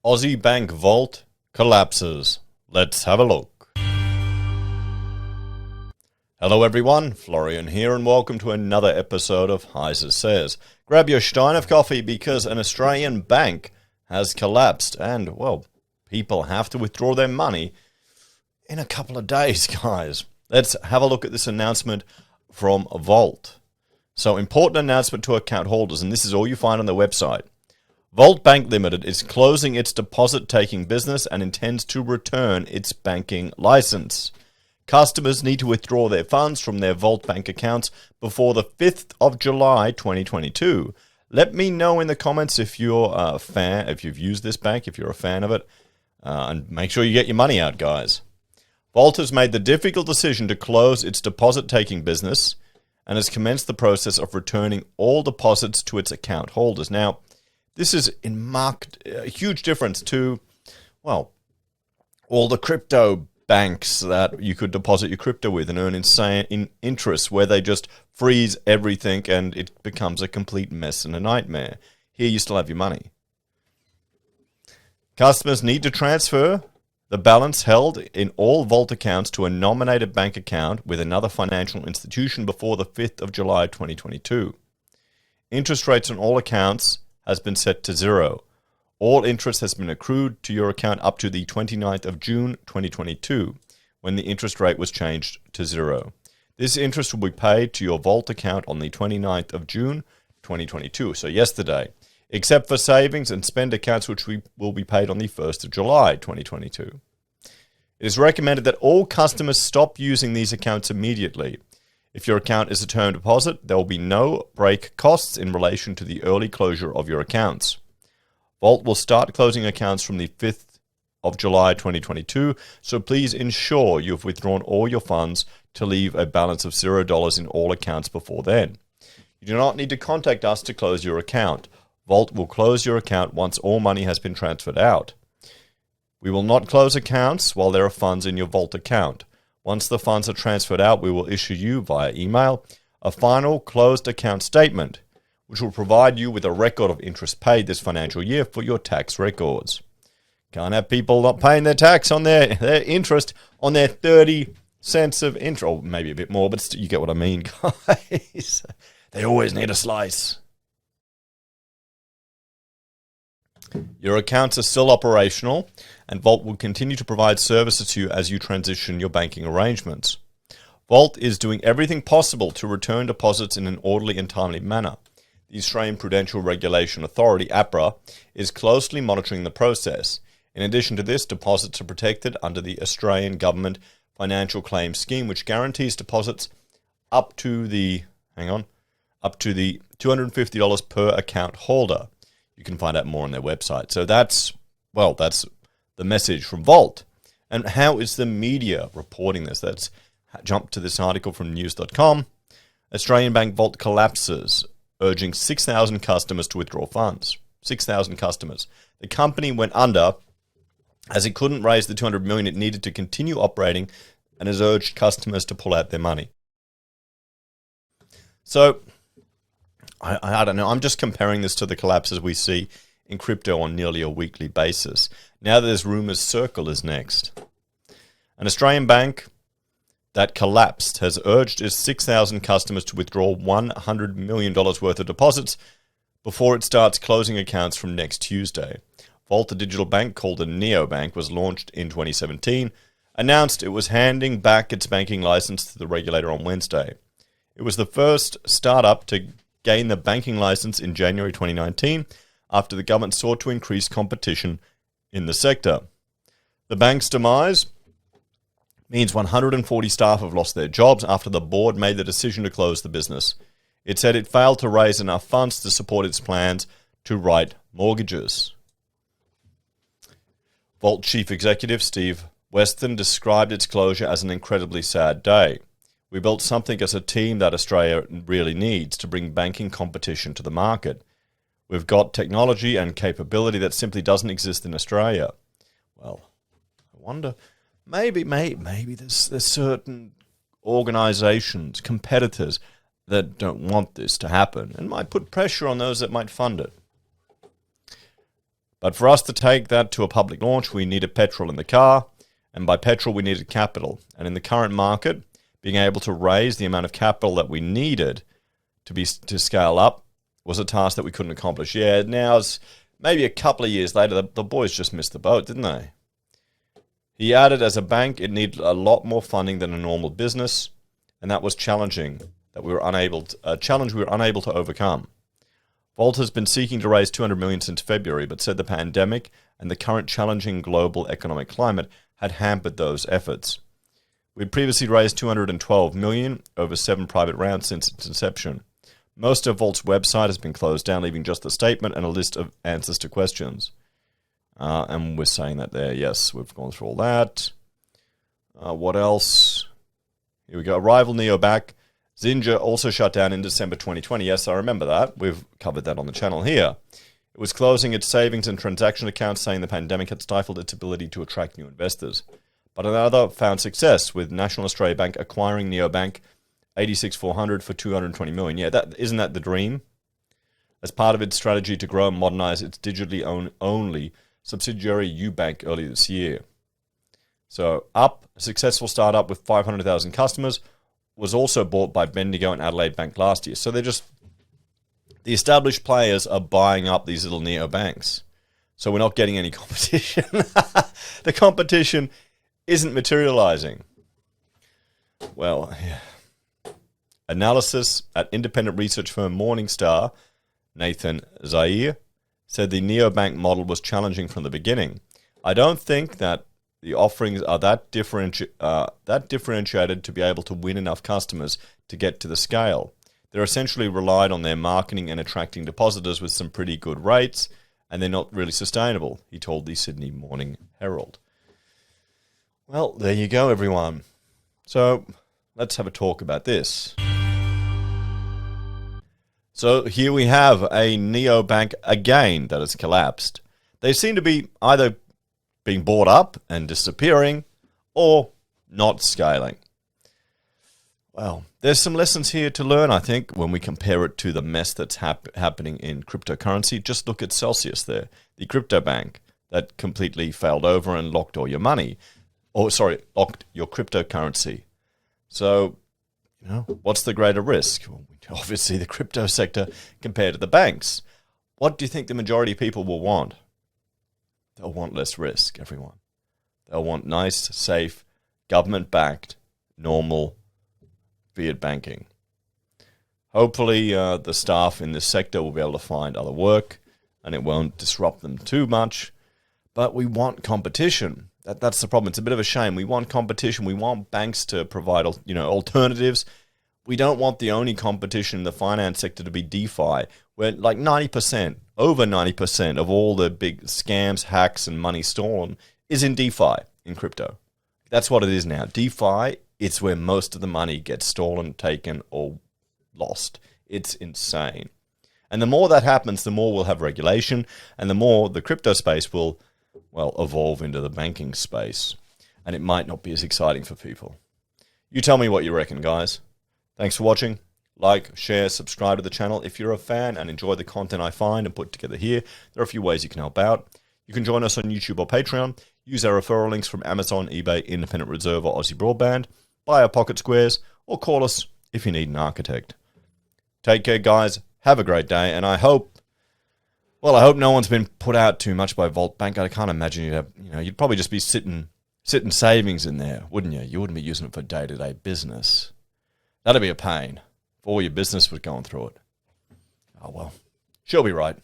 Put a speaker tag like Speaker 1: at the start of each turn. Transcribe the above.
Speaker 1: Aussie bank vault collapses. Let's have a look. Hello everyone, Florian here and welcome to another episode of HeiseSays. Grab your stein of coffee because an Australian bank has collapsed and, well, people have to withdraw their money in a couple of days, guys. Let's have a look at this announcement from Vault. So, important announcement to account holders, and this is all you find on their website. Vault Bank Limited is closing its deposit-taking business and intends to return its banking license. Customers need to withdraw their funds from their Vault Bank accounts before the 5th of July 2022. Let me know in the comments if you're a fan, if you've used this bank, if you're a fan of it, and make sure you get your money out, guys. Vault has made the difficult decision to close its deposit-taking business and has commenced the process of returning all deposits to its account holders. Now, this is in marked a huge difference to, well, all the crypto banks that you could deposit your crypto with and earn insane interest, where they just freeze everything and it becomes a complete mess and a nightmare. Here you still have your money. Customers need to transfer the balance held in all Vault accounts to a nominated bank account with another financial institution before the 5th of July 2022. Interest rates on all accounts has been set to 0. All interest has been accrued to your account up to the 29th of June 2022, when the interest rate was changed to 0. This interest will be paid to your Vault account on the 29th of June 2022, so yesterday, except for savings and spend accounts which will be paid on the 1st of July 2022. It is recommended that all customers stop using these accounts immediately. If your account is a term deposit, there will be no break costs in relation to the early closure of your accounts. Vault will start closing accounts from the 5th of July 2022, so please ensure you have withdrawn all your funds to leave a balance of $0 in all accounts before then. You do not need to contact us to close your account. Vault will close your account once all money has been transferred out. We will not close accounts while there are funds in your Vault account. Once the funds are transferred out, we will issue you via email a final closed account statement, which will provide you with a record of interest paid this financial year for your tax records. Can't have people not paying their tax on their interest on their 30 cents of interest, or maybe a bit more, but you get what I mean, guys. They always need a slice. Your accounts are still operational, and Vault will continue to provide services to you as you transition your banking arrangements. Vault is doing everything possible to return deposits in an orderly and timely manner. The Australian Prudential Regulation Authority, APRA, is closely monitoring the process. In addition to this, deposits are protected under the Australian Government Financial Claims Scheme, which guarantees deposits up to the $250 per account holder. You can find out more on their website. So that's the message from Vault. And how is the media reporting this? Let's jump to this article from news.com. Australian bank Vault collapses, urging 6,000 customers to withdraw funds. 6,000 customers. The company went under as it couldn't raise the $200 million it needed to continue operating and has urged customers to pull out their money. So, I don't know, I'm just comparing this to the collapses we see in crypto on nearly a weekly basis. Now there's rumours Circle is next. An Australian bank that collapsed has urged its 6,000 customers to withdraw $100 million worth of deposits before it starts closing accounts from next Tuesday. Vault, a digital bank called a neobank, was launched in 2017, announced it was handing back its banking license to the regulator on Wednesday. It was the first startup to gain the banking license in January 2019 after the government sought to increase competition in the sector. The bank's demise means 140 staff have lost their jobs after the board made the decision to close the business. It said it failed to raise enough funds to support its plans to write mortgages. Vault Chief Executive Steve Weston described its closure as an incredibly sad day. We built something as a team that Australia really needs to bring banking competition to the market. We've got technology and capability that simply doesn't exist in Australia. Well, I wonder, maybe there's certain organisations, competitors that don't want this to happen and might put pressure on those that might fund it. But for us to take that to a public launch, we needed petrol in the car, and by petrol, we needed capital. And in the current market, being able to raise the amount of capital that we needed to scale up was a task that we couldn't accomplish. Yeah, now it's maybe a couple of years later, the boys just missed the boat, didn't they? He added, as a bank, it needed a lot more funding than a normal business, and that was challenging. A challenge we were unable to overcome. Volt has been seeking to raise $200 million since February, but said the pandemic and the current challenging global economic climate had hampered those efforts. We'd previously raised $212 million over 7 private rounds since its inception. Most of Volt's website has been closed down, leaving just a statement and a list of answers to questions. And we're saying that there. Yes, we've gone through all that. What else? Here we go. Rival neobank. Zinja also shut down in December 2020. Yes, I remember that. We've covered that on the channel here. It was closing its savings and transaction accounts, saying the pandemic had stifled its ability to attract new investors. But another found success, with National Australia Bank acquiring neobank 86400 for $220 million. Yeah, isn't that the dream? As part of its strategy to grow and modernize its digitally only subsidiary Ubank earlier this year. So Up, a successful startup with 500,000 customers, was also bought by Bendigo and Adelaide Bank last year. So the established players are buying up these little neobanks. So we're not getting any competition. The competition isn't materializing. Well, yeah. Analysis at independent research firm Morningstar, Nathan Zaire, said the neobank model was challenging from the beginning. I don't think that the offerings are that differentiated to be able to win enough customers to get to the scale. They're essentially relied on their marketing and attracting depositors with some pretty good rates, and they're not really sustainable, he told the Sydney Morning Herald. Well, there you go, everyone. So let's have a talk about this. So here we have a neobank again that has collapsed. They seem to be either being bought up and disappearing, or not scaling. Well, there's some lessons here to learn, I think, when we compare it to the mess that's happening in cryptocurrency. Just look at Celsius there, the crypto bank that completely failed over and locked all your money. Locked your cryptocurrency. So, what's the greater risk? Well, obviously the crypto sector compared to the banks. What do you think the majority of people will want? They'll want less risk, everyone. They'll want nice, safe, government-backed, normal fiat banking. Hopefully, the staff in this sector will be able to find other work, and it won't disrupt them too much. But we want competition. That's the problem. It's a bit of a shame. We want competition. We want banks to provide, alternatives. We don't want the only competition in the finance sector to be DeFi, where like 90%, over 90% of all the big scams, hacks, and money stolen is in DeFi, in crypto. That's what it is now. DeFi, it's where most of the money gets stolen, taken, or lost. It's insane. And the more that happens, the more we'll have regulation, and the more the crypto space will, evolve into the banking space. And it might not be as exciting for people. You tell me what you reckon, guys. Thanks for watching. Like, share, subscribe to the channel. If you're a fan and enjoy the content I find and put together here, there are a few ways you can help out. You can join us on YouTube or Patreon, use our referral links from Amazon, eBay, Independent Reserve, or AussieBroadband, buy our pocket squares, or call us if you need an architect. Take care, guys. Have a great day, and I hope no one's been put out too much by Volt Bank. I can't imagine you'd probably just be sitting savings in there, wouldn't you? You wouldn't be using it for day-to-day business. That'd be a pain if all your business was going through it. Oh, well, she'll be right.